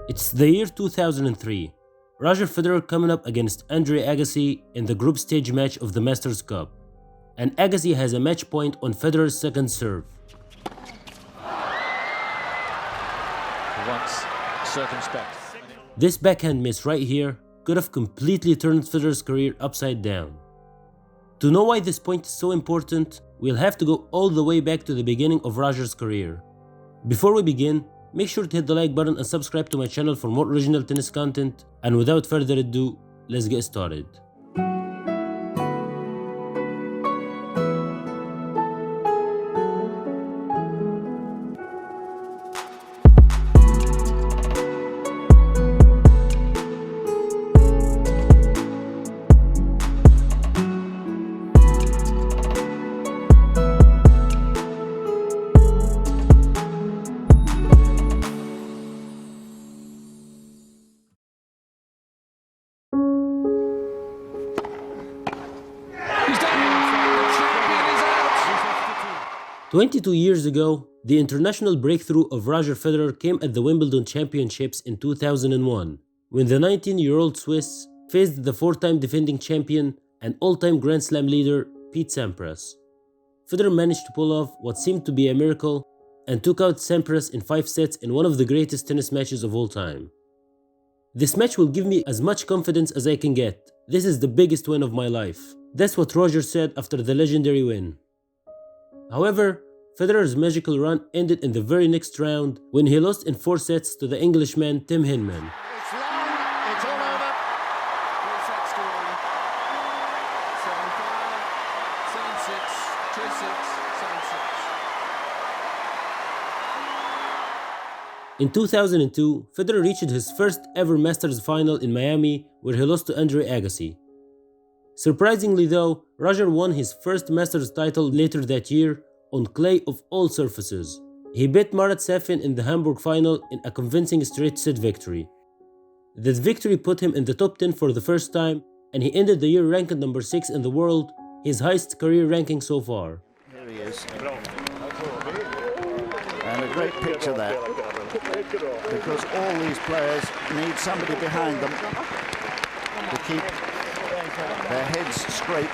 It's the year 2003. Roger Federer coming up against Andre Agassi in the group stage match of the Masters Cup. And Agassi has a match point on Federer's second serve. Once circumspect. This backhand miss right here could have completely turned Federer's career upside down. To know why this point is so important, we'll have to go all the way back to the beginning of Roger's career. Before we begin, make sure to hit the like button and subscribe to my channel for more original tennis content, and without further ado, let's get started. 22 years ago, the international breakthrough of Roger Federer came at the Wimbledon Championships in 2001, when the 19-year-old Swiss faced the four-time defending champion and all-time Grand Slam leader Pete Sampras. Federer managed to pull off what seemed to be a miracle and took out Sampras in 5 sets in one of the greatest tennis matches of all time. This match will give me as much confidence as I can get. This is the biggest win of my life. That's what Roger said after the legendary win. However, Federer's magical run ended in the very next round when he lost in 4 sets to the Englishman Tim Henman. It's long, it's all over. 3 sets to 1. 7-5, 7-6, 2-6, 7-6. In 2002, Federer reached his first ever Masters final in Miami, where he lost to Andre Agassi. Surprisingly though, Roger won his first Masters title later that year on clay of all surfaces. He beat Marat Safin in the Hamburg final in a convincing straight-set victory. This victory put him in the top 10 for the first time, and he ended the year ranked number 6 in the world, his highest career ranking so far. Here he is. And a great picture there, because all these players need somebody behind them to keep their heads straight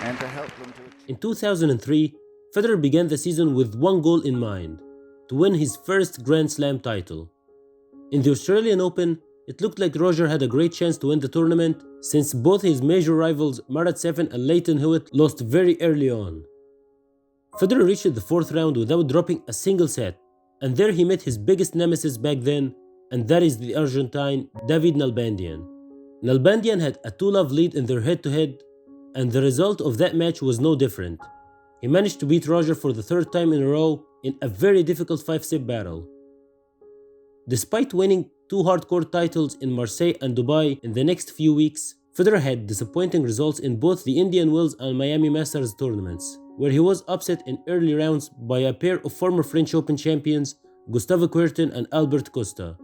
and to help them to... In 2003, Federer began the season with one goal in mind: to win his first Grand Slam title. In the Australian Open, it looked like Roger had a great chance to win the tournament, since both his major rivals Marat Safin and Lleyton Hewitt lost very early on. Federer reached the 4th round without dropping a single set, and there he met his biggest nemesis back then, and that is the Argentine David Nalbandian. Nalbandian had a 2-love lead in their head-to-head, and the result of that match was no different. He managed to beat Roger for the 3rd time in a row in a very difficult 5-set battle. Despite winning 2 hardcore titles in Marseille and Dubai in the next few weeks, Federer had disappointing results in both the Indian Wells and Miami Masters tournaments, where he was upset in early rounds by a pair of former French Open champions Gustave Kuerten and Albert Costa.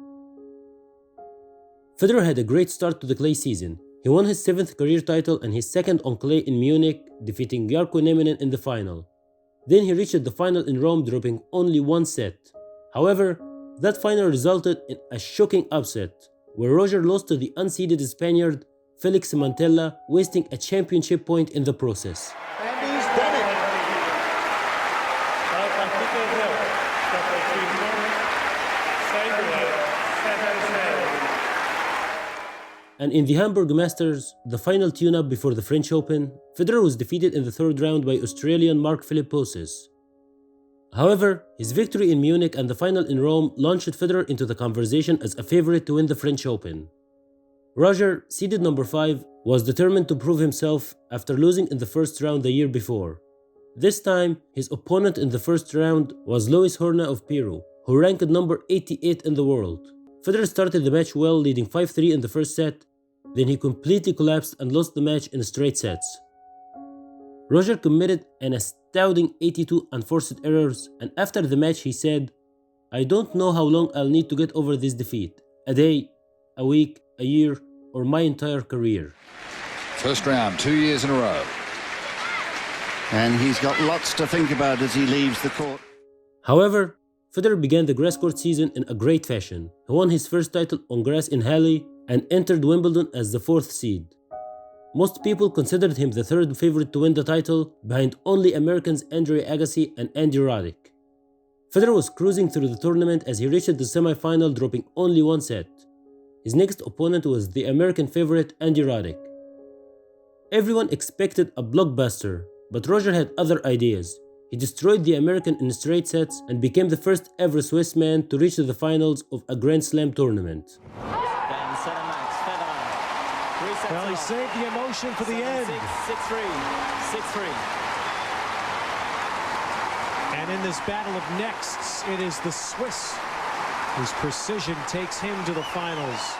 Federer had a great start to the clay season. He won his 7th career title and his 2nd on clay in Munich, defeating Jarkko Nieminen in the final. Then he reached the final in Rome, dropping only 1 set. However, that final resulted in a shocking upset, where Roger lost to the unseeded Spaniard Felix Mantella, wasting a championship point in the process. And he's done it. And in the Hamburg Masters, the final tune-up before the French Open, Federer was defeated in the 3rd round by Australian Mark-Philippe Poses. However, his victory in Munich and the final in Rome launched Federer into the conversation as a favorite to win the French Open. Roger, seeded number 5, was determined to prove himself after losing in the 1st round the year before. This time, his opponent in the 1st round was Lois Horna of Peru, who ranked number 88 in the world. Federer started the match well, leading 5-3 in the 1st set. Then he completely collapsed and lost the match in straight sets. Roger committed an astounding 82 unforced errors, and after the match he said, "I don't know how long I'll need to get over this defeat. A day, a week, a year, or my entire career." First round, 2 years in a row. And he's got lots to think about as he leaves the court. However, Federer began the grass court season in a great fashion. He won his first title on grass in Halle and entered Wimbledon as the 4th seed. Most people considered him the 3rd favorite to win the title, behind only Americans Andre Agassi and Andy Roddick. Federer was cruising through the tournament as he reached the semi-final, dropping only 1 set. His next opponent was the American favorite Andy Roddick. Everyone expected a blockbuster, but Roger had other ideas. He destroyed the American in straight sets and became the first ever Swiss man to reach the finals of a Grand Slam tournament. Well, he saved the emotion for the end. 6-3, 6-3. And in this battle of nexts, it is the Swiss whose precision takes him to the finals.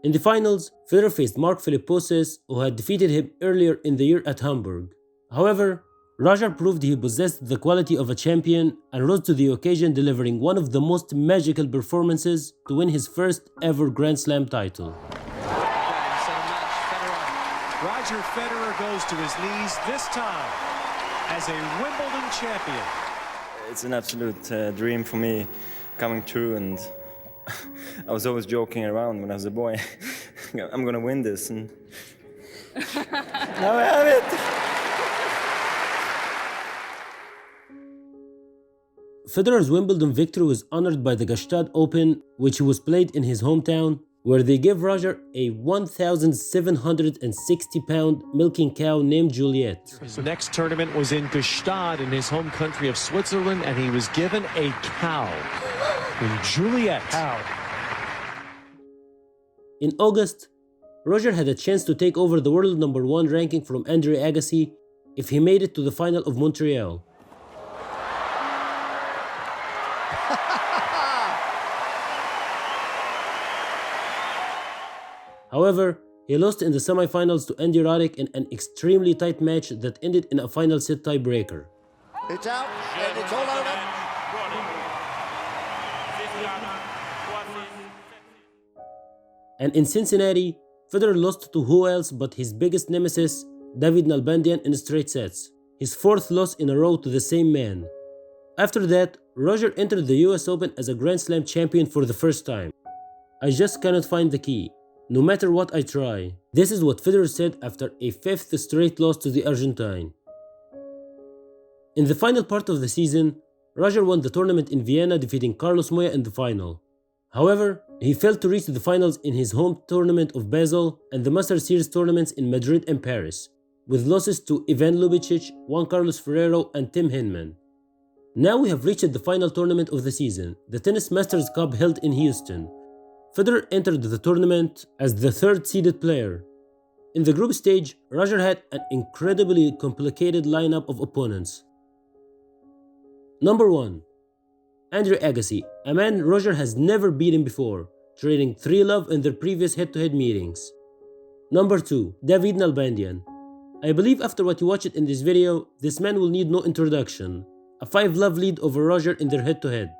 In the finals, Federer faced Mark Philippoussis, who had defeated him earlier in the year at Hamburg. However, Roger proved he possessed the quality of a champion and rose to the occasion, delivering one of the most magical performances to win his first ever Grand Slam title. Roger Federer goes to his knees, this time as a Wimbledon champion. It's an absolute dream for me coming true, and I was always joking around when I was a boy. I'm gonna win this, and now I have it. Federer's Wimbledon victory was honored by the Gstaad Open, which was played in his hometown, where they gave Roger a 1,760-pound milking cow named Juliet. His next tournament was in Gstaad in his home country of Switzerland, and he was given a cow in Juliet. In August, Roger had a chance to take over the world #1 ranking from Andre Agassi if he made it to the final of Montreal. However, he lost in the semi-finals to Andy Roddick in an extremely tight match that ended in a final set tiebreaker. It's out and it's all over. And in Cincinnati, Federer lost to who else but his biggest nemesis, David Nalbandian, in straight sets, his 4th loss in a row to the same man. After that, Roger entered the US Open as a Grand Slam champion for the first time. I just cannot find the key. No matter what I try. This is what Federer said after a 5th straight loss to the Argentine. In the final part of the season, Roger won the tournament in Vienna, defeating Carlos Moya in the final. However, he failed to reach the finals in his home tournament of Basel and the Master Series tournaments in Madrid and Paris, with losses to Ivan Lubicic, Juan Carlos Ferrero, and Tim Henman. Now we have reached the final tournament of the season, the Tennis Masters Cup held in Houston. Federer entered the tournament as the 3rd seeded player. In the group stage, Roger had an incredibly complicated lineup of opponents. Number 1. Andre Agassi, a man Roger has never beaten before, trading 3-love in their previous head-to-head meetings. Number 2. David Nalbandian. I believe after what you watched in this video, this man will need no introduction. A 5-love lead over Roger in their head-to-head.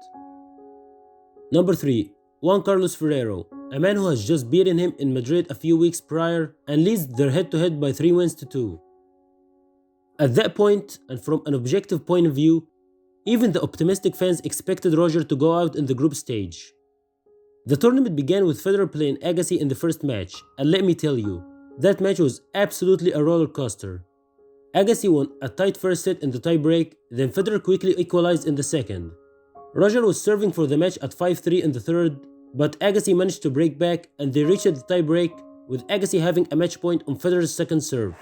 Number 3. Juan Carlos Ferrero, a man who has just beaten him in Madrid a few weeks prior and leads their head-to-head by 3 wins to 2. At that point, and from an objective point of view, even the optimistic fans expected Roger to go out in the group stage. The tournament began with Federer playing Agassi in the first match, and let me tell you, that match was absolutely a roller coaster. Agassi won a tight first set in the tiebreak, then Federer quickly equalized in the second. Roger was serving for the match at 5-3 in the third, but Agassi managed to break back and they reached the tiebreak, with Agassi having a match point on Federer's second serve.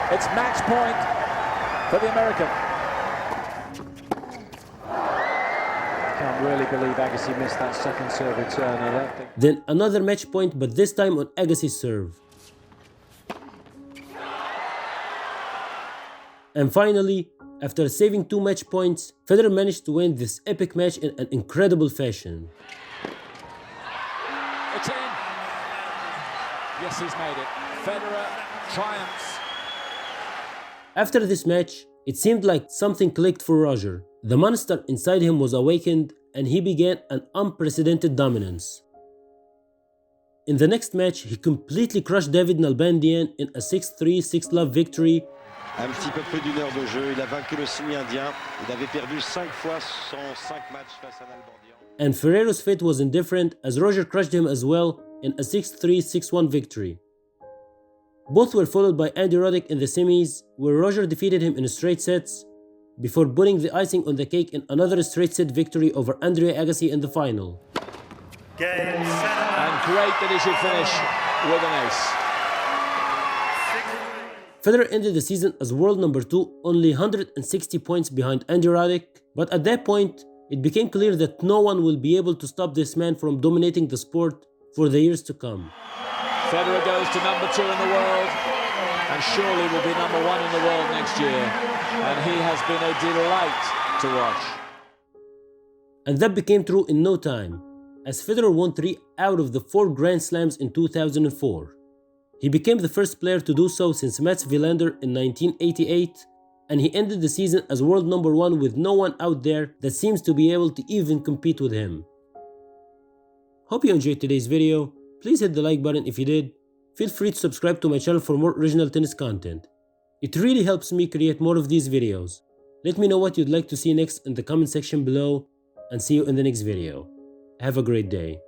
It's match point for the American. Can't really believe Agassi missed that second serve return. I don't think. Then another match point, but this time on Agassi's serve. And finally, after saving 2 match points, Federer managed to win this epic match in an incredible fashion. It's in. Yes, he's made it. Federer triumphs. After this match, it seemed like something clicked for Roger. The monster inside him was awakened and he began an unprecedented dominance. In the next match, he completely crushed David Nalbandian in a 6-3, 6-love victory, Un petit peu plus d'une heure de jeu, il a vaincu le semi-indien. Il avait perdu 5 fois son 5 matchs face à un Albandian. And Ferrero's fate was indifferent as Roger crushed him as well in a 6-3, 6-1 victory. Both were followed by Andy Roddick in the semis, where Roger defeated him in straight sets, before putting the icing on the cake in another straight set victory over Andre Agassi in the final. And great that he should finish with an ace. Federer ended the season as world number 2, only 160 points behind Andy Roddick, but at that point, it became clear that no one will be able to stop this man from dominating the sport for the years to come. Federer goes to number 2 in the world, and surely will be number 1 in the world next year, and he has been a delight to watch. And that became true in no time, as Federer won 3 out of the 4 Grand Slams in 2004. He became the first player to do so since Mats Wilander in 1988, and he ended the season as world number 1 with no one out there that seems to be able to even compete with him. Hope you enjoyed today's video. Please hit the like button if you did. Feel free to subscribe to my channel for more original tennis content. It really helps me create more of these videos. Let me know what you'd like to see next in the comment section below, and see you in the next video. Have a great day.